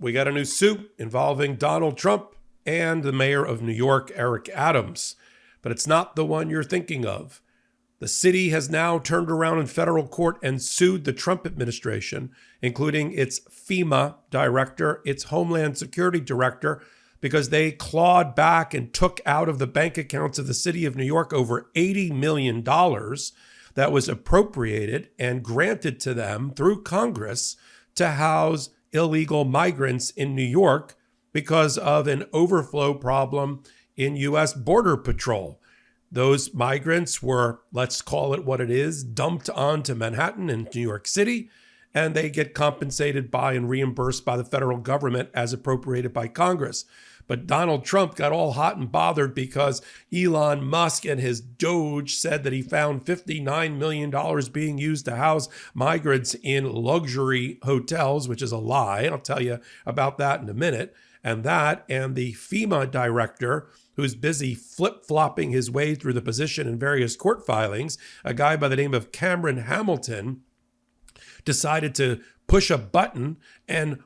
We got a new suit involving Donald Trump and the mayor of New York, Eric Adams. But it's not the one you're thinking of. The city has now turned around in federal court and sued the Trump administration, including its FEMA director, its Homeland Security director, because they clawed back and took out of the bank accounts of the city of New York over $80 million that was appropriated and granted to them through Congress to house illegal migrants in New York because of an overflow problem in U.S. Border Patrol. Those migrants were, let's call it what it is, dumped onto Manhattan and New York City, and they get compensated by and reimbursed by the federal government as appropriated by Congress. But Donald Trump got all hot and bothered because Elon Musk and his Doge said that he found $59 million being used to house migrants in luxury hotels, which is a lie. I'll tell you about that in a minute. And that and the FEMA director, who's busy flip-flopping his way through the position in various court filings, a guy by the name of Cameron Hamilton, decided to push a button and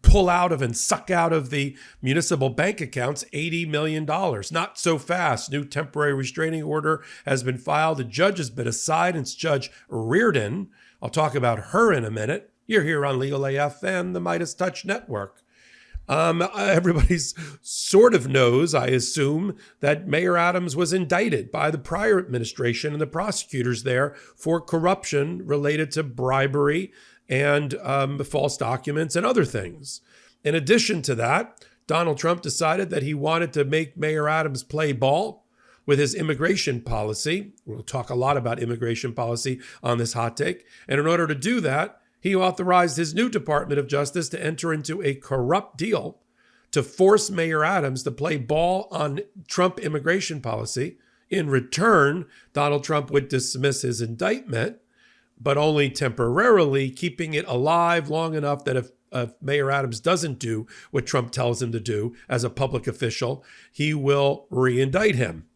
pull out of and suck out of the municipal bank accounts $80 million. Not so fast. New temporary restraining order has been filed. A judge has been assigned. It's Judge Rearden. I'll talk about her in a minute. You're here on Legal AF and the MeidasTouch Network. Everybody's sort of knows, I assume, that Mayor Adams was indicted by the prior administration and the prosecutors there for corruption related to bribery and false documents and other things. In addition to that, Donald Trump decided that he wanted to make Mayor Adams play ball with his immigration policy. We'll talk a lot about immigration policy on this hot take. And in order to do that, he authorized his new Department of Justice to enter into a corrupt deal to force Mayor Adams to play ball on Trump immigration policy. In return, Donald Trump would dismiss his indictment, but only temporarily, keeping it alive long enough that if Mayor Adams doesn't do what Trump tells him to do as a public official, he will re-indict him.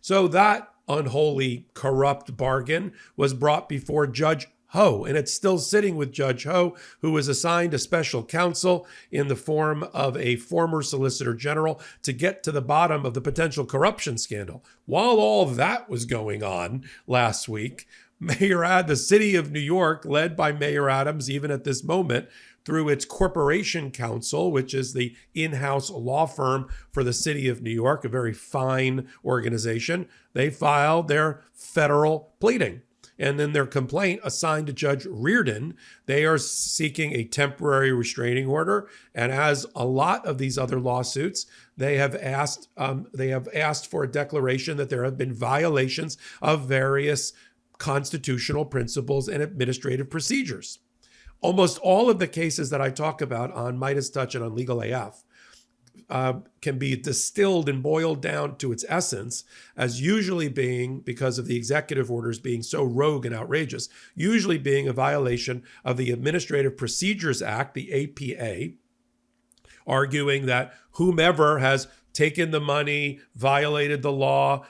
So that unholy, corrupt bargain was brought before Judge Ho, and it's still sitting with Judge Ho, who was assigned a special counsel in the form of a former Solicitor General to get to the bottom of the potential corruption scandal. While all that was going on last week, the city of New York, led by Mayor Adams, even at this moment, through its Corporation Counsel, which is the in-house law firm for the city of New York, a very fine organization, they filed their federal pleading. And then their complaint assigned to Judge Rearden, they are seeking a temporary restraining order. And as a lot of these other lawsuits, they have asked for a declaration that there have been violations of various constitutional principles and administrative procedures. Almost all of the cases that I talk about on MeidasTouch and on Legal AF can be distilled and boiled down to its essence as usually being, because of the executive orders being so rogue and outrageous, usually being a violation of the Administrative Procedures Act, the APA, arguing that whomever has taken the money, violated the law,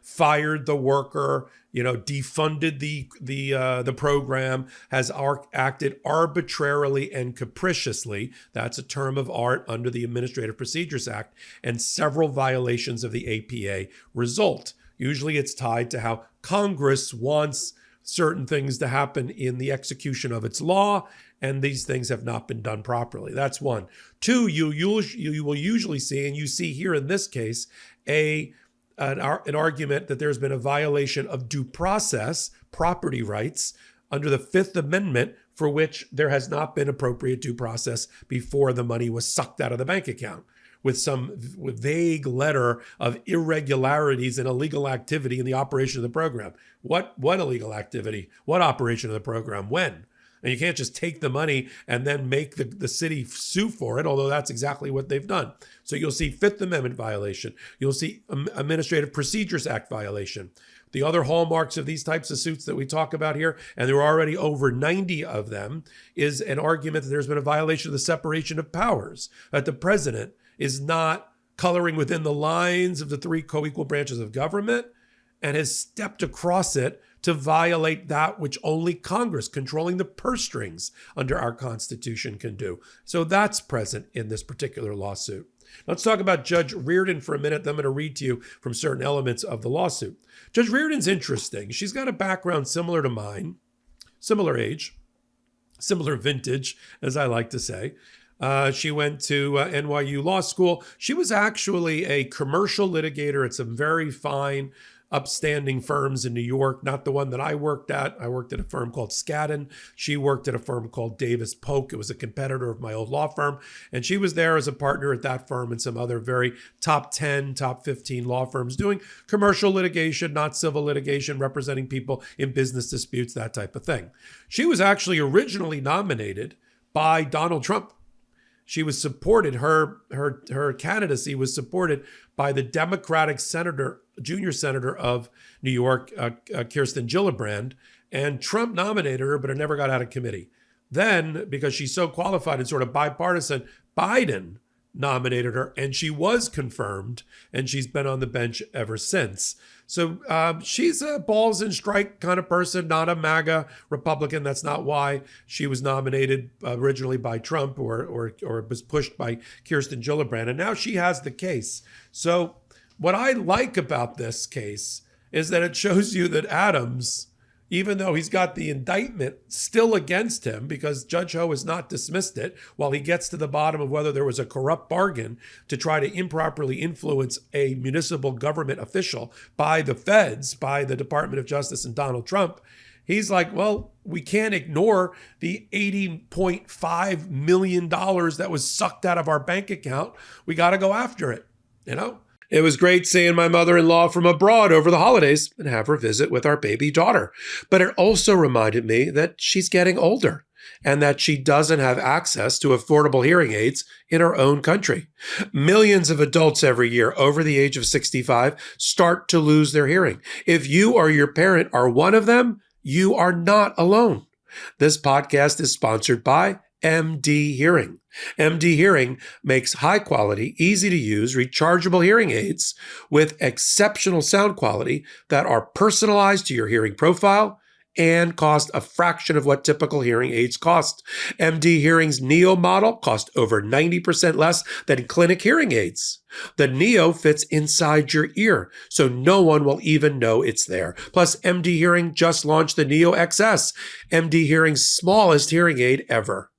fired the worker, defunded the program, has acted arbitrarily and capriciously. That's a term of art under the Administrative Procedures Act, and several violations of the APA result. Usually it's tied to how Congress wants certain things to happen in the execution of its law, and these things have not been done properly. That's one. Two, you will usually see, and you see here in this case, an argument that there's been a violation of due process, property rights, under the Fifth Amendment, for which there has not been appropriate due process before the money was sucked out of the bank account, with some vague letter of irregularities and illegal activity in the operation of the program. What illegal activity? What operation of the program? When? And you can't just take the money and then make the city sue for it, although that's exactly what they've done. So you'll see Fifth Amendment violation. You'll see Administrative Procedures Act violation. The other hallmarks of these types of suits that we talk about here, and there are already over 90 of them, is an argument that there's been a violation of the separation of powers, that the president is not coloring within the lines of the three co-equal branches of government and has stepped across it to violate that which only Congress, controlling the purse strings under our Constitution, can do. So that's present in this particular lawsuit. Let's talk about Judge Rearden for a minute. Then I'm going to read to you from certain elements of the lawsuit. Judge Rearden's interesting. She's got a background similar to mine, similar age, similar vintage, as I like to say. She went to NYU Law School. She was actually a commercial litigator at some very fine, upstanding firms in New York, not the one that I worked at. I worked at a firm called Skadden. She worked at a firm called Davis Polk. It was a competitor of my old law firm. And she was there as a partner at that firm and some other very top 10, top 15 law firms doing commercial litigation, not civil litigation, representing people in business disputes, that type of thing. She was actually originally nominated by Donald Trump. She was supported, her candidacy was supported by the Democratic senator, junior senator of New York, Kirsten Gillibrand, and Trump nominated her, but it never got out of committee. Then, because she's so qualified and sort of bipartisan, Biden nominated her, and she was confirmed, and she's been on the bench ever since. So she's a balls and strike kind of person, not a MAGA Republican. That's not why she was nominated originally by Trump or was pushed by Kirsten Gillibrand. And now she has the case. So what I like about this case is that it shows you that Adams, even though he's got the indictment still against him because Judge Ho has not dismissed it while he gets to the bottom of whether there was a corrupt bargain to try to improperly influence a municipal government official by the feds, by the Department of Justice and Donald Trump, he's like, well, we can't ignore the $80.5 million that was sucked out of our bank account. We got to go after it, you know? It was great seeing my mother-in-law from abroad over the holidays and have her visit with our baby daughter. But it also reminded me that she's getting older and that she doesn't have access to affordable hearing aids in her own country. Millions of adults every year over the age of 65 start to lose their hearing. If you or your parent are one of them, you are not alone. This podcast is sponsored by MD Hearing. MD Hearing makes high-quality, easy-to-use, rechargeable hearing aids with exceptional sound quality that are personalized to your hearing profile and cost a fraction of what typical hearing aids cost. MD Hearing's Neo model costs over 90% less than clinic hearing aids. The Neo fits inside your ear, so no one will even know it's there. Plus, MD Hearing just launched the Neo XS, MD Hearing's smallest hearing aid ever.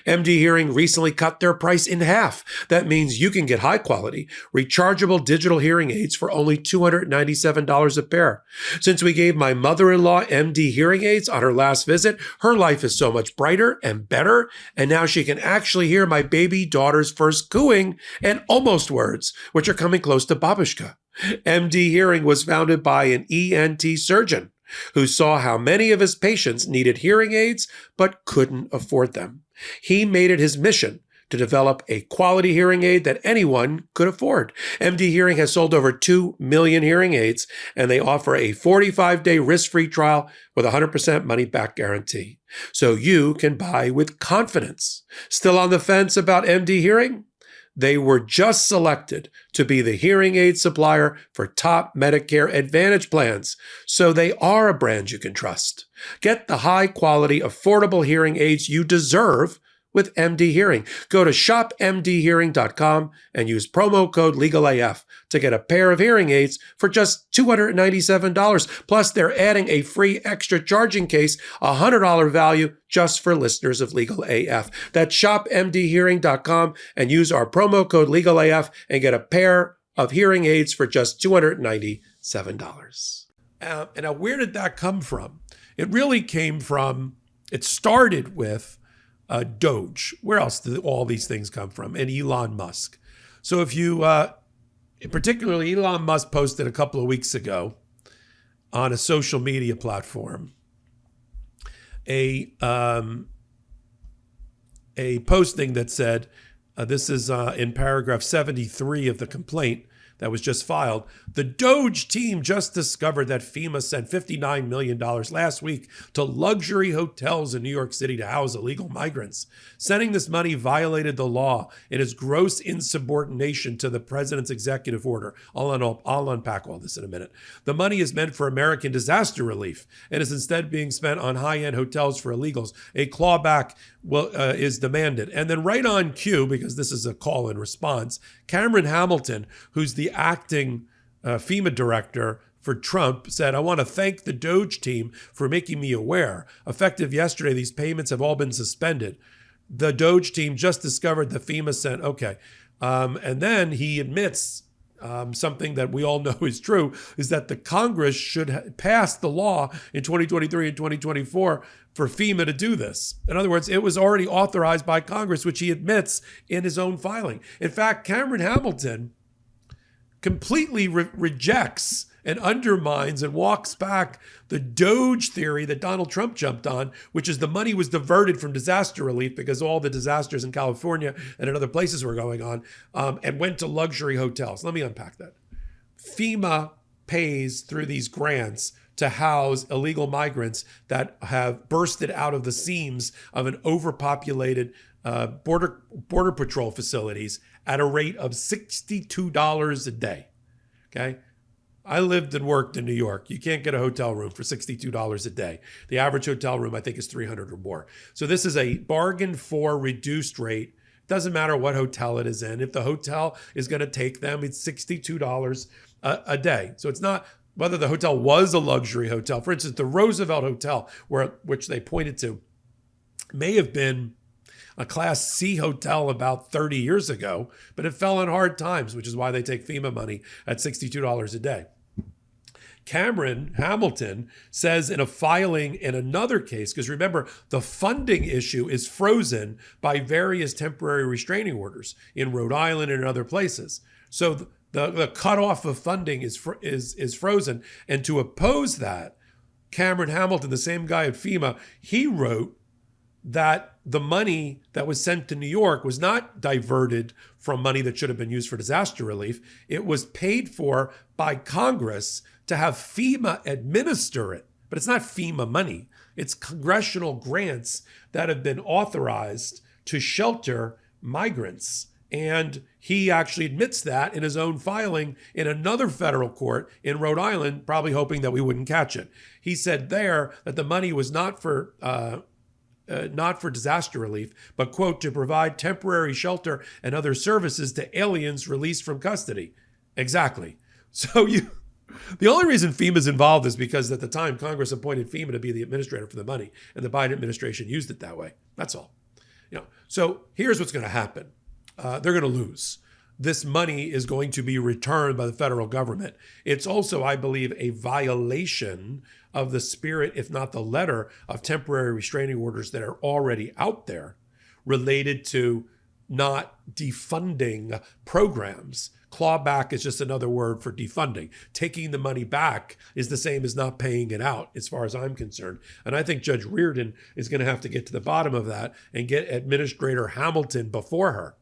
MD Hearing recently cut their price in half. That means you can get high-quality, rechargeable digital hearing aids for only $297 a pair. Since we gave my mother-in-law MD hearing aids on her last visit, her life is so much brighter and better, and now she can actually hear my baby daughter's first cooing and almost words, which are coming close to babushka. MD Hearing was founded by an ENT surgeon who saw how many of his patients needed hearing aids but couldn't afford them. He made it his mission to develop a quality hearing aid that anyone could afford. MD Hearing has sold over 2 million hearing aids, and they offer a 45-day risk-free trial with a 100% money-back guarantee. So you can buy with confidence. Still on the fence about MD Hearing? They were just selected to be the hearing aid supplier for top Medicare Advantage plans, so they are a brand you can trust. Get the high-quality, affordable hearing aids you deserve with MD Hearing. Go to shopmdhearing.com and use promo code LegalAF to get a pair of hearing aids for just $297. Plus, they're adding a free extra charging case, a $100 value just for listeners of Legal AF. That's shopmdhearing.com and use our promo code LegalAF and get a pair of hearing aids for just $297. And now, where did that come from? It really came from, it started with Doge. Where else did all these things come from? And Elon Musk. So if you, particularly Elon Musk posted a couple of weeks ago on a social media platform, a posting that said, this is in paragraph 73 of the complaint, that was just filed. The Doge team just discovered that FEMA sent $59 million last week to luxury hotels in New York City to house illegal migrants. Sending this money violated the law and is gross insubordination to the president's executive order. I'll unpack all this in a minute. The money is meant for American disaster relief and is instead being spent on high-end hotels for illegals. A clawback is demanded. And then right on cue, because this is a call and response, Cameron Hamilton, who's the acting FEMA director for Trump, said, "I want to thank the Doge team for making me aware. Effective yesterday, these payments have all been suspended. The Doge team just discovered the FEMA sent." Okay. And then he admits something that we all know is true, is that the Congress should pass the law in 2023 and 2024 for FEMA to do this. In other words, it was already authorized by Congress, which he admits in his own filing. In fact, Cameron Hamilton completely rejects and undermines and walks back the Doge theory that Donald Trump jumped on, which is the money was diverted from disaster relief because all the disasters in California and in other places were going on, and went to luxury hotels. Let me unpack that. FEMA pays through these grants to house illegal migrants that have bursted out of the seams of an overpopulated border patrol facilities at a rate of $62 a day. Okay. I lived and worked in New York. You can't get a hotel room for $62 a day. The average hotel room, I think, is $300 or more. So this is a bargain for reduced rate. Doesn't matter what hotel it is in. If the hotel is going to take them, it's $62 a day. So it's not whether the hotel was a luxury hotel. For instance, the Roosevelt Hotel, which they pointed to, may have been a Class C hotel about 30 years ago, but it fell on hard times, which is why they take FEMA money at $62 a day. Cameron Hamilton says in a filing in another case, because remember, the funding issue is frozen by various temporary restraining orders in Rhode Island and in other places. So the cutoff of funding is frozen. And to oppose that, Cameron Hamilton, the same guy at FEMA, he wrote that the money that was sent to New York was not diverted from money that should have been used for disaster relief. It was paid for by Congress to have FEMA administer it. But it's not FEMA money. It's congressional grants that have been authorized to shelter migrants. And he actually admits that in his own filing in another federal court in Rhode Island, probably hoping that we wouldn't catch it. He said there that the money was not for disaster relief, but, quote, to provide temporary shelter and other services to aliens released from custody. Exactly. So the only reason FEMA is involved is because at the time Congress appointed FEMA to be the administrator for the money, and the Biden administration used it that way. That's all. So here's what's going to happen. They're going to lose. This money is going to be returned by the federal government. It's also, I believe, a violation of the spirit, if not the letter, of temporary restraining orders that are already out there related to not defunding programs. Clawback is just another word for defunding. Taking the money back is the same as not paying it out, as far as I'm concerned. And I think Judge Rearden is going to have to get to the bottom of that and get Administrator Hamilton before her.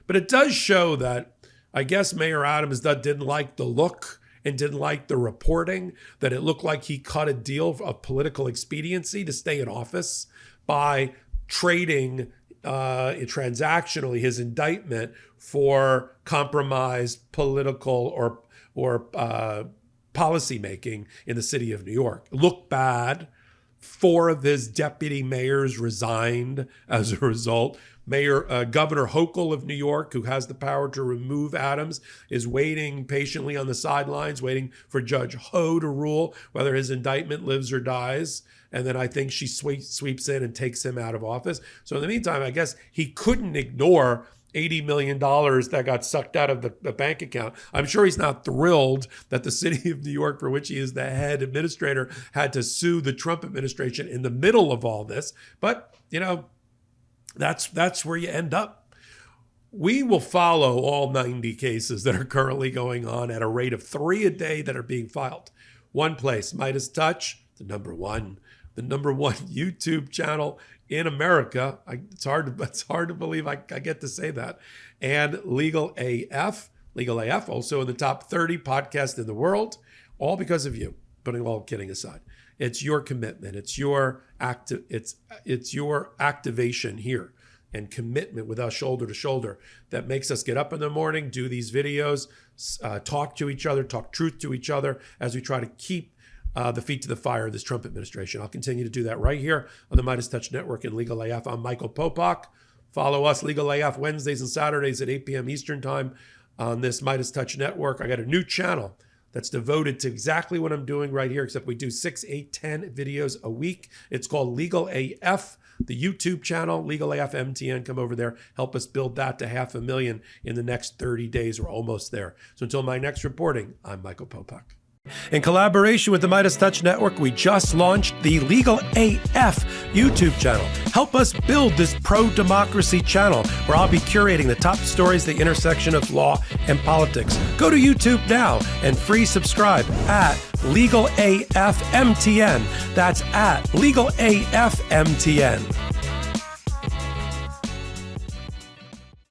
But it does show that I guess Mayor Adams didn't like the look and didn't like the reporting, that it looked like he cut a deal of political expediency to stay in office by trading transactionally his indictment for compromised political or policy making in the city of New York. It looked bad. 4 of his deputy mayors resigned as a result. Governor Hochul of New York, who has the power to remove Adams, is waiting patiently on the sidelines, waiting for Judge Ho to rule whether his indictment lives or dies. And then I think she sweeps in and takes him out of office. So in the meantime, I guess he couldn't ignore $80 million that got sucked out of the bank account. I'm sure he's not thrilled that the city of New York, for which he is the head administrator, had to sue the Trump administration in the middle of all this. But, that's where you end up. We will follow all 90 cases that are currently going on at a rate of 3 a day that are being filed. One place, MeidasTouch, the number one YouTube channel in America. It's hard to believe I get to say that. And Legal AF, Legal AF, also in the top 30 podcasts in the world, all because of you. Putting all kidding aside, it's your commitment, it's your activation here and commitment with us shoulder to shoulder that makes us get up in the morning, do these videos, talk to each other, talk truth to each other as we try to keep the feet to the fire of this Trump administration. I'll continue to do that right here on the MeidasTouch Network and Legal AF. I'm Michael Popok. Follow us, Legal AF, Wednesdays and Saturdays at 8 p.m. Eastern Time on this MeidasTouch Network. I got a new channel that's devoted to exactly what I'm doing right here, except we do 6, 8, 10 videos a week. It's called Legal AF, the YouTube channel, Legal AF MTN. Come over there, help us build that to 500,000 in the next 30 days. We're almost there. So until my next reporting, I'm Michael Popok. In collaboration with the MeidasTouch Network, we just launched the Legal AF YouTube channel. Help us build this pro-democracy channel where I'll be curating the top stories, the intersection of law and politics. Go to YouTube now and free subscribe at Legal AF MTN. That's at Legal AF MTN.